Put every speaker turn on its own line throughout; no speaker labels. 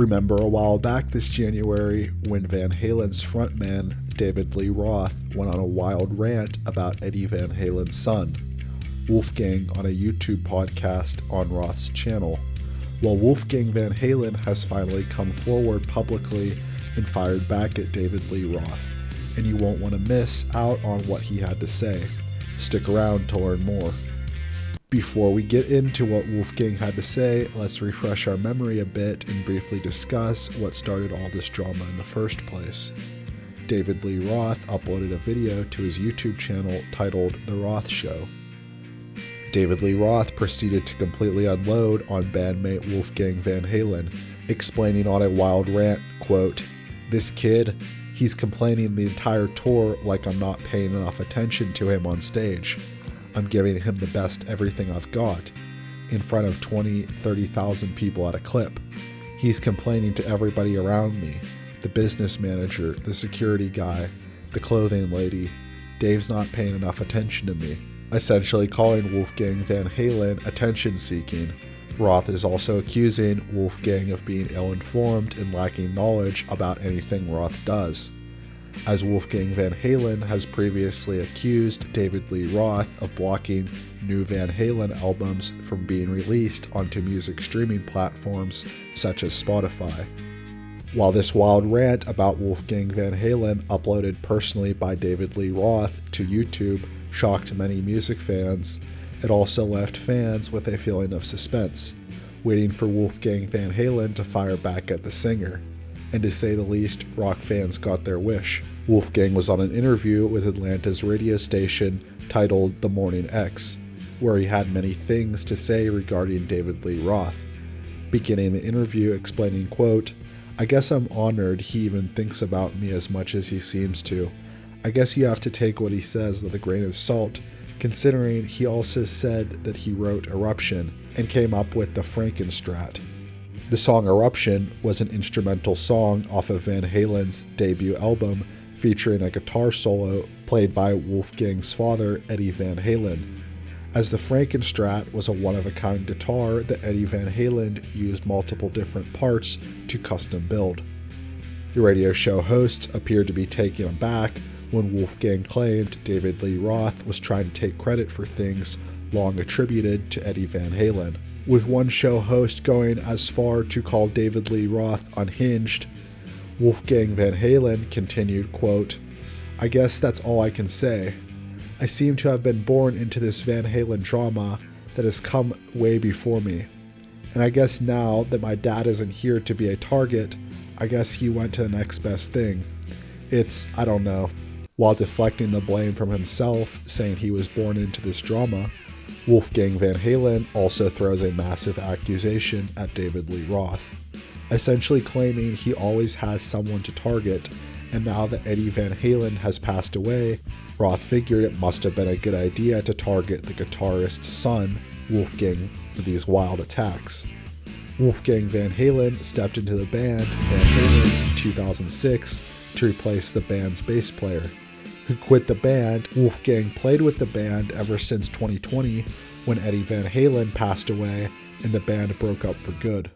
Remember a while back this January when Van Halen's frontman, David Lee Roth, went on a wild rant about Eddie Van Halen's son, Wolfgang, on a YouTube podcast on Roth's channel? Well, Wolfgang Van Halen has finally come forward publicly and fired back at David Lee Roth, and you won't want to miss out on what he had to say. Stick around to learn more. Before we get into what Wolfgang had to say, let's refresh our memory a bit and briefly discuss what started all this drama in the first place. David Lee Roth uploaded a video to his YouTube channel titled The Roth Show. David Lee Roth proceeded to completely unload on bandmate Wolfgang Van Halen, explaining on a wild rant, quote, "This kid, he's complaining the entire tour like I'm not paying enough attention to him on stage. I'm giving him the best everything I've got, in front of 20, 30,000 people at a clip. He's complaining to everybody around me, the business manager, the security guy, the clothing lady. Dave's not paying enough attention to me," essentially calling Wolfgang Van Halen attention-seeking. Roth is also accusing Wolfgang of being ill-informed and lacking knowledge about anything Roth does, as Wolfgang Van Halen has previously accused David Lee Roth of blocking new Van Halen albums from being released onto music streaming platforms such as Spotify. While this wild rant about Wolfgang Van Halen, uploaded personally by David Lee Roth to YouTube, shocked many music fans, it also left fans with a feeling of suspense, waiting for Wolfgang Van Halen to fire back at the singer. And to say the least, rock fans got their wish. Wolfgang was on an interview with Atlanta's radio station titled The Morning X, where he had many things to say regarding David Lee Roth, beginning the interview explaining, quote, "I guess I'm honored he even thinks about me as much as he seems to. I guess you have to take what he says with a grain of salt, considering he also said that he wrote Eruption and came up with the Frankenstrat." The song Eruption was an instrumental song off of Van Halen's debut album, featuring a guitar solo played by Wolfgang's father, Eddie Van Halen, as the Frankenstrat was a one-of-a-kind guitar that Eddie Van Halen used multiple different parts to custom build. The radio show hosts appeared to be taken aback when Wolfgang claimed David Lee Roth was trying to take credit for things long attributed to Eddie Van Halen, with one show host going as far to call David Lee Roth unhinged. Wolfgang Van Halen continued, quote, "I guess that's all I can say. I seem to have been born into this Van Halen drama that has come way before me. And I guess now that my dad isn't here to be a target, I guess he went to the next best thing. I don't know." While deflecting the blame from himself, saying he was born into this drama, Wolfgang Van Halen also throws a massive accusation at David Lee Roth, essentially claiming he always has someone to target, and now that Eddie Van Halen has passed away, Roth figured it must have been a good idea to target the guitarist's son, Wolfgang, for these wild attacks. Wolfgang Van Halen stepped into the band Van Halen in 2006 to replace the band's bass player, who quit the band. Wolfgang played with the band ever since 2020 when Eddie Van Halen passed away and the band broke up for good.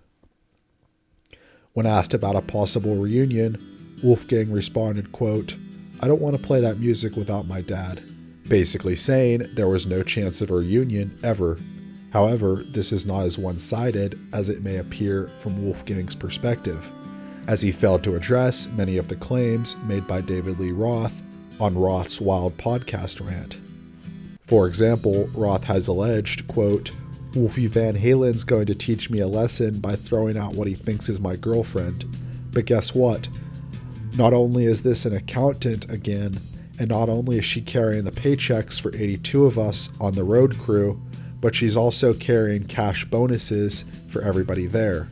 When asked about a possible reunion, Wolfgang responded, quote, "I don't want to play that music without my dad," basically saying there was no chance of a reunion ever. However, this is not as one-sided as it may appear from Wolfgang's perspective, as he failed to address many of the claims made by David Lee Roth on Roth's wild podcast rant. For example, Roth has alleged, quote, "Wolfie Van Halen's going to teach me a lesson by throwing out what he thinks is my girlfriend. But guess what? Not only is this an accountant again, and not only is she carrying the paychecks for 82 of us on the road crew, but she's also carrying cash bonuses for everybody there,"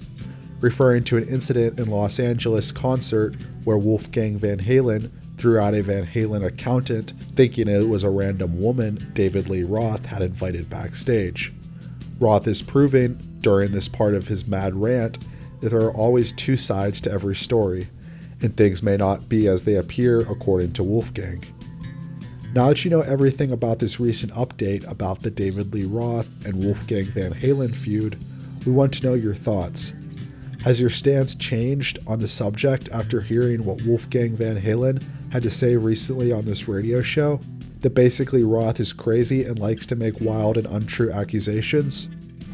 referring to an incident in Los Angeles concert where Wolfgang Van Halen threw out a Van Halen accountant, thinking it was a random woman David Lee Roth had invited backstage. Roth is proving, during this part of his mad rant, that there are always two sides to every story, and things may not be as they appear according to Wolfgang. Now that you know everything about this recent update about the David Lee Roth and Wolfgang Van Halen feud, we want to know your thoughts. Has your stance changed on the subject after hearing what Wolfgang Van Halen had to say recently on this radio show? That basically Roth is crazy and likes to make wild and untrue accusations?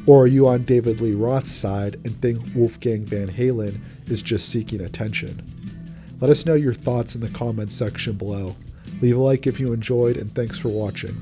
Or are you on David Lee Roth's side and think Wolfgang Van Halen is just seeking attention? Let us know your thoughts in the comments section below. Leave a like if you enjoyed, and thanks for watching.